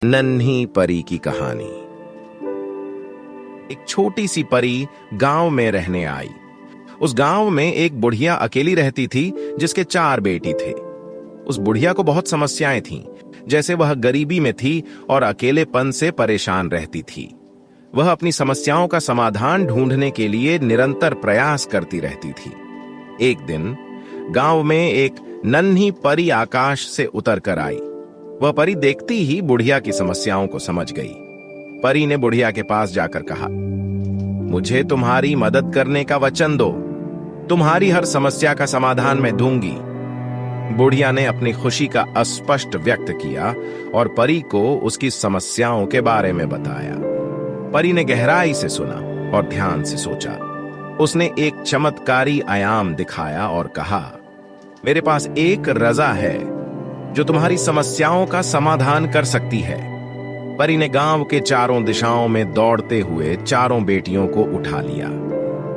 नन्ही परी की कहानी। एक छोटी सी परी गांव में रहने आई। उस गांव में एक बुढ़िया अकेली रहती थी जिसके 4 बेटी थे। उस बुढ़िया को बहुत समस्याएं थीं, जैसे वह गरीबी में थी और अकेलेपन से परेशान रहती थी। वह अपनी समस्याओं का समाधान ढूंढने के लिए निरंतर प्रयास करती रहती थी। एक दिन गांव में एक नन्ही परी आकाश से उतर कर आई। वह परी देखती ही बुढ़िया की समस्याओं को समझ गई। परी ने बुढ़िया के पास जाकर कहा, मुझे तुम्हारी मदद करने का वचन दो। तुम्हारी हर समस्या का समाधान मैं दूंगी। बुढ़िया ने अपनी खुशी का अस्पष्ट व्यक्त किया और परी को उसकी समस्याओं के बारे में बताया। परी ने गहराई से सुना और ध्यान से सोचा। उसने एक चमत्कारी आयाम दिखाया और कहा, मेरे पास एक रजा है जो तुम्हारी समस्याओं का समाधान कर सकती है। परी ने गांव के चारों दिशाओं में दौड़ते हुए 4 बेटियों को उठा लिया।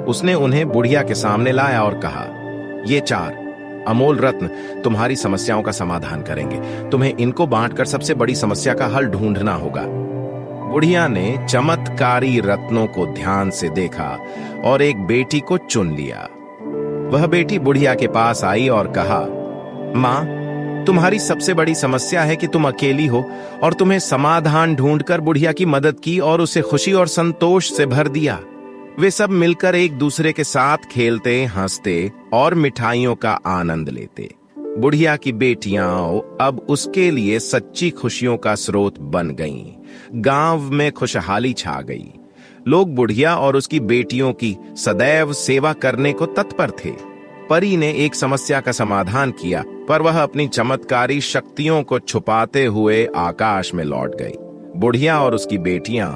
उसने उन्हें बुढ़िया के सामने लाया और कहा, ये 4 अमोल रत्न तुम्हारी समस्याओं का समाधान करेंगे। तुम्हें इनको बांटकर सबसे बड़ी समस्या का हल ढूंढना होगा। बुढ़िया ने चमत्कारी रत्नों को ध्यान से देखा और एक बेटी को चुन लिया। वह बेटी बुढ़िया के पास आई और कहा, मां, तुम्हारी सबसे बड़ी समस्या है कि तुम अकेली हो और तुम्हें समाधान ढूंढकर बुढ़िया की मदद की और उसे खुशी और संतोष से भर दिया। वे सब मिलकर एक दूसरे के साथ खेलते, हंसते और मिठाइयों का आनंद लेते। बुढ़िया की बेटियां अब उसके लिए सच्ची खुशियों का स्रोत बन गईं। गांव में खुशहाली छा गई। लोग बुढ़िया और उसकी बेटियों की सदैव सेवा करने को तत्पर थे। परी ने एक समस्या का समाधान किया, पर वह अपनी चमत्कारी शक्तियों को छुपाते हुए आकाश में लौट गई। बुढ़िया और उसकी बेटियां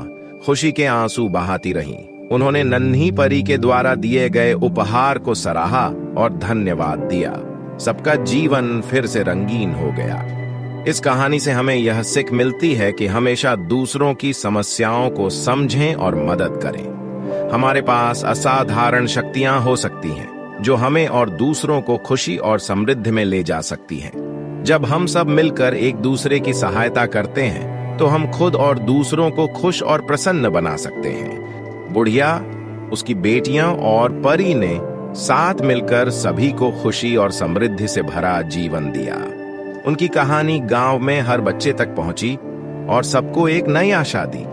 खुशी के आंसू बहाती रहीं। उन्होंने नन्ही परी के द्वारा दिए गए उपहार को सराहा और धन्यवाद दिया। सबका जीवन फिर से रंगीन हो गया। इस कहानी से हमें यह सीख मिलती है कि हमेशा दूसरों की समस्याओं को समझें और मदद करें। हमारे पास असाधारण शक्तियां हो सकती हैं जो हमें और दूसरों को खुशी और समृद्धि में ले जा सकती हैं। जब हम सब मिलकर एक दूसरे की सहायता करते हैं तो हम खुद और दूसरों को खुश और प्रसन्न बना सकते हैं। बुढ़िया, उसकी बेटियां और परी ने साथ मिलकर सभी को खुशी और समृद्धि से भरा जीवन दिया। उनकी कहानी गांव में हर बच्चे तक पहुंची और सबको एक नई आशा दी।